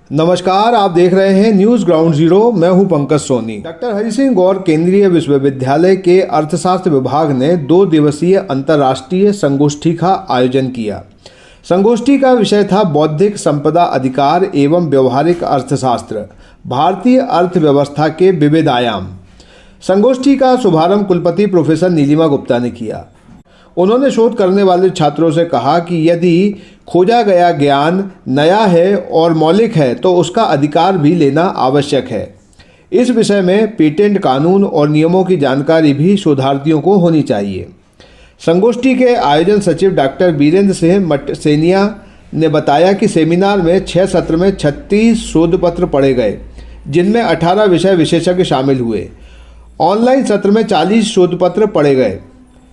नमस्कार, आप देख रहे हैं न्यूज ग्राउंड जीरो। मैं हूं पंकज सोनी। डॉक्टर हरि सिंह गौर केंद्रीय विश्वविद्यालय के अर्थशास्त्र विभाग ने 2 दिवसीय अंतर्राष्ट्रीय संगोष्ठी का आयोजन किया। संगोष्ठी का विषय था बौद्धिक संपदा अधिकार एवं व्यवहारिक अर्थशास्त्र, भारतीय अर्थव्यवस्था के विविध आयाम। संगोष्ठी का शुभारंभ कुलपति प्रोफेसर नीलिमा गुप्ता ने किया। उन्होंने शोध करने वाले छात्रों से कहा कि यदि खोजा गया ज्ञान नया है और मौलिक है तो उसका अधिकार भी लेना आवश्यक है। इस विषय में पेटेंट कानून और नियमों की जानकारी भी शोधार्थियों को होनी चाहिए। संगोष्ठी के आयोजन सचिव डॉक्टर वीरेंद्र सिंह सेनिया ने बताया कि सेमिनार में 6 सत्र में 36 शोध पत्र पढ़े गए, जिनमें 18 विषय विशेषज्ञ शामिल हुए। ऑनलाइन सत्र में 40 शोध पत्र पढ़े गए।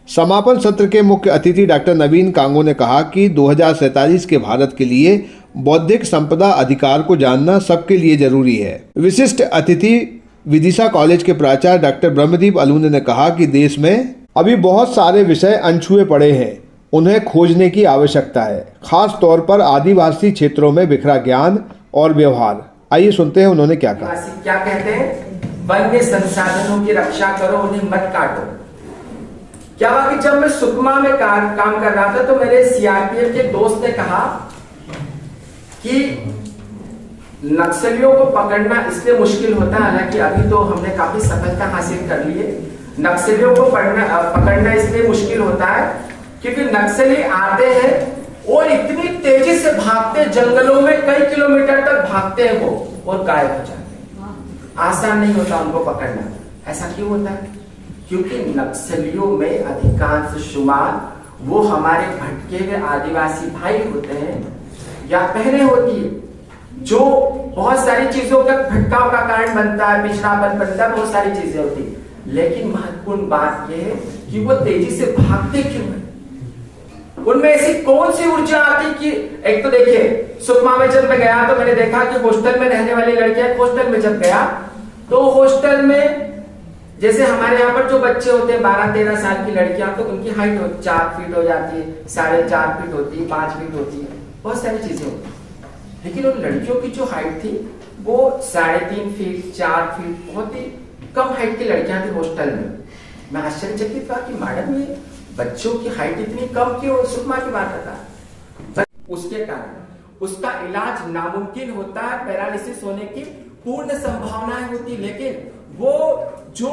समापन सत्र के मुख्य अतिथि डॉक्टर नवीन कांगो ने कहा कि 2047 के भारत के लिए बौद्धिक संपदा अधिकार को जानना सबके लिए जरूरी है। विशिष्ट अतिथि विदिशा कॉलेज के प्राचार्य डॉक्टर ब्रह्मदीप अलूने ने कहा कि देश में अभी बहुत सारे विषय अनछुए पड़े हैं, उन्हें खोजने की आवश्यकता है, खास तौर पर आदिवासी क्षेत्रों में बिखरा ज्ञान और व्यवहार। आइए सुनते हैं उन्होंने क्या कहा। क्या कहते हैं, वन्य संसाधनों की रक्षा करो, उन्हें मत काटो। क्या हुआ कि जब मैं सुकमा में काम कर रहा था तो मेरे सीआरपीएफ के दोस्त ने कहा कि नक्सलियों को पकड़ना इसलिए मुश्किल होता है, हालांकि अभी तो हमने काफी सफलता हासिल कर ली है। नक्सलियों को पकड़ना इसलिए मुश्किल होता है क्योंकि नक्सली आते हैं और इतनी तेजी से भागते हैं, जंगलों में कई किलोमीटर तक भागते हैं वो और गायब हो जाते हैं। आसान नहीं होता उनको पकड़ना। ऐसा क्यों होता है? क्योंकि नक्सलियों में अधिकांश शुमार वो हमारे भटके हुए आदिवासी भाई होते हैं या बहनें होती है, जो बहुत सारी चीजों का भटकाव का कारण बनता है, पिछड़ापन बनता है, बहुत सारी चीजें होती है। लेकिन महत्वपूर्ण बात यह है कि वो तेजी से भागते क्यों है, उनमें ऐसी कौन सी ऊर्जा आती कि एक तो देखिए, सुकमा में जब मैं गया तो मैंने देखा कि हॉस्टल में रहने वाली लड़कियां, हॉस्टल में जब गया तो हॉस्टल में जैसे हमारे यहाँ पर जो बच्चे होते हैं 12-13 साल की लड़कियां, तो उनकी हाइट 4 फीट हो जाती है, 4.5 फीट होती है, 5 फीट होती है, बहुत सारी चीजें होती है। लेकिन उन लड़कियों की जो हाइट थी वो 3.5 फीट, 4 फीट, बहुत ही कम हाइट की लड़कियां थी हॉस्टल में। मैं आश्चर्यचकित था कि मैडम ये बच्चों की हाइट इतनी कम क्यों? सुकमा की बात बता। उसके कारण उसका इलाज नामुमकिन होता है, पैरालिसिस होने की पूर्ण संभावनाएं होती, लेकिन वो जो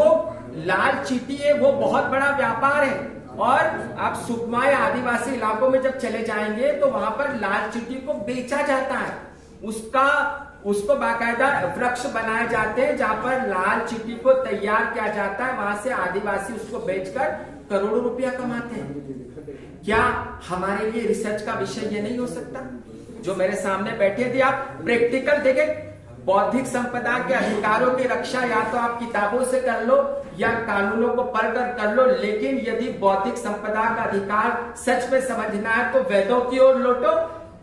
लाल चींटी है वो बहुत बड़ा व्यापार है। और आप सुकमा या आदिवासी इलाकों में जब चले जाएंगे तो वहां पर लाल चींटी को बेचा जाता है, उसको बाकायदा वृक्ष बनाए जाते हैं जहां पर लाल चींटी को तैयार किया जाता है, वहां से आदिवासी उसको बेचकर करोड़ों रुपया कमाते हैं। क्या हमारे लिए रिसर्च का विषय ये नहीं हो सकता? जो मेरे सामने बैठे थे, आप प्रैक्टिकल देखें। बौद्धिक संपदा के अधिकारों की रक्षा या तो आप किताबों से कर लो या कानूनों को पढ़कर कर लो, लेकिन यदि बौद्धिक संपदा का अधिकार सच में समझना है तो वेदों की ओर लौटो,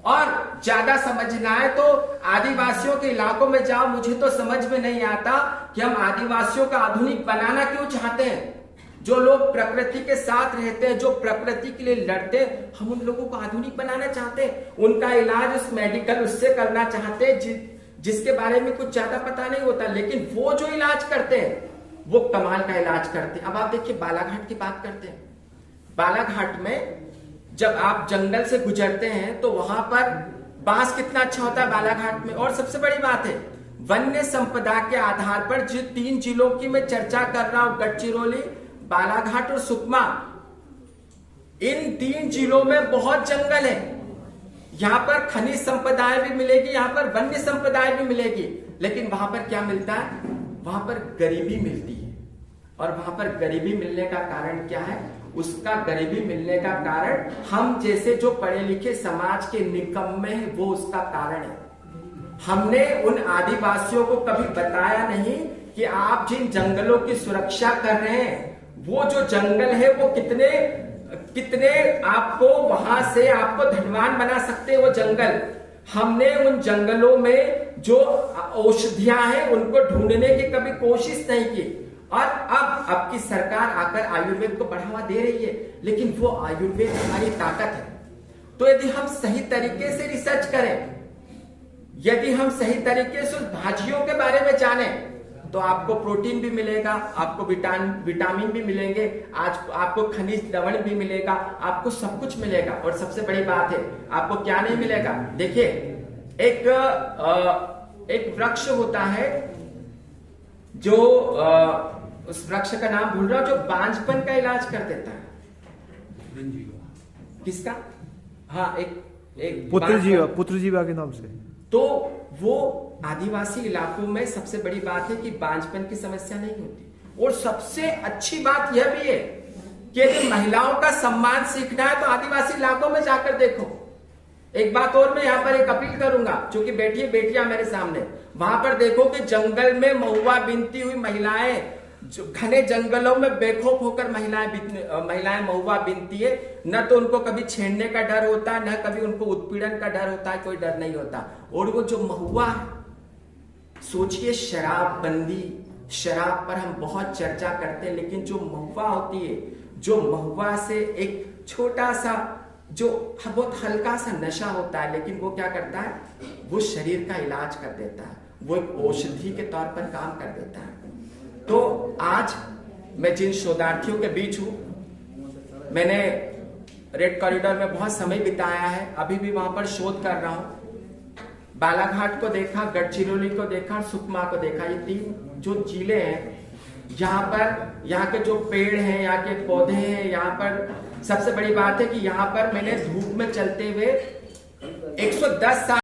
और ज्यादा समझना है तो आदिवासियों के इलाकों में जाओ। मुझे तो समझ में नहीं आता कि हम आदिवासियों का आधुनिक बनाना क्यों चाहते हैं। जो लोग प्रकृति के साथ रहते हैं, जो प्रकृति के लिए लड़ते हैं, हम उन लोगों को आधुनिक बनाना चाहते हैं। उनका इलाज उस मेडिकल उससे करना चाहते हैं जिसके बारे में कुछ ज्यादा पता नहीं होता, लेकिन वो जो इलाज करते हैं वो कमाल का इलाज करते हैं। अब आप देखिए, बालाघाट की बात करते हैं। बालाघाट में जब आप जंगल से गुजरते हैं तो वहां पर बांस कितना अच्छा होता है बालाघाट में। और सबसे बड़ी बात है, वन्य संपदा के आधार पर जो 3 जिलों की मैं चर्चा कर रहा हूं, गढ़चिरौली, बालाघाट और सुकमा, इन 3 जिलों में बहुत जंगल है। यहाँ पर खनिज संपदाएं भी मिलेगी, यहाँ पर वन्य संपदाएं भी मिलेगी, लेकिन वहां पर क्या मिलता है? वहां पर गरीबी मिलती है। और वहां पर गरीबी मिलने का कारण क्या है? उसका गरीबी मिलने का कारण हम जैसे जो पढ़े लिखे समाज के निकम्मे हैं, वो उसका कारण है। हमने उन आदिवासियों को कभी बताया नहीं कि आप जिन जंगलों की सुरक्षा कर रहे हैं, वो जो जंगल है वो कितने आपको वहां से आपको धनवान बना सकते हैं वो जंगल। हमने उन जंगलों में जो औषधियां हैं उनको ढूंढने की कभी कोशिश नहीं की। और अब की सरकार आकर आयुर्वेद को बढ़ावा दे रही है, लेकिन वो आयुर्वेद हमारी ताकत है। तो यदि हम सही तरीके से रिसर्च करें, यदि हम सही तरीके से उस भाजियों के बारे में जाने तो आपको प्रोटीन भी मिलेगा, आपको विटामिन भी मिलेंगे, आज आपको खनिज लवण भी मिलेगा, आपको सब कुछ मिलेगा। और सबसे बड़ी बात है, आपको क्या नहीं मिलेगा? देखिए, एक वृक्ष होता है जो उस वृक्ष का नाम भूल रहा हूं, जो बांझपन का इलाज कर देता है। किसका? हाँ, एक पुत्र जीवा के नाम से। तो वो आदिवासी इलाकों में सबसे बड़ी बात है कि बांझपन की समस्या नहीं होती। और सबसे अच्छी बात यह भी है कि यदि महिलाओं का सम्मान सीखना है तो आदिवासी इलाकों में जाकर देखो। एक बात और मैं यहाँ पर एक अपील करूंगा, क्योंकि बेटियां मेरे सामने, वहां पर देखो कि जंगल में महुआ बीनती हुई महिलाएं, जो घने जंगलों में बेखौफ होकर महिलाएं महुआ बीनती है। न तो उनको कभी छेड़ने का डर होता है, न कभी उनको उत्पीड़न का डर होता है, कोई डर नहीं होता। और वो जो महुआ है, सोचिए, शराबबंदी, शराब पर हम बहुत चर्चा करते हैं, लेकिन जो महुआ होती है, जो महुआ से एक छोटा सा, जो बहुत हल्का सा नशा होता है, लेकिन वो क्या करता है? वो शरीर का इलाज कर देता है, वो एक औषधि के तौर पर काम कर देता है। तो आज मैं जिन शोधार्थियों के बीच हूं, मैंने रेड कॉरिडोर में बहुत समय बिताया है, अभी भी वहां पर शोध कर रहा हूं। बालाघाट को देखा, गढ़चिरौली को देखा, सुकमा को देखा। ये 3 जो जिले हैं, यहाँ के जो पेड़ हैं, यहाँ के पौधे हैं, यहाँ पर सबसे बड़ी बात है कि यहाँ पर मैंने धूप में चलते हुए 110 साल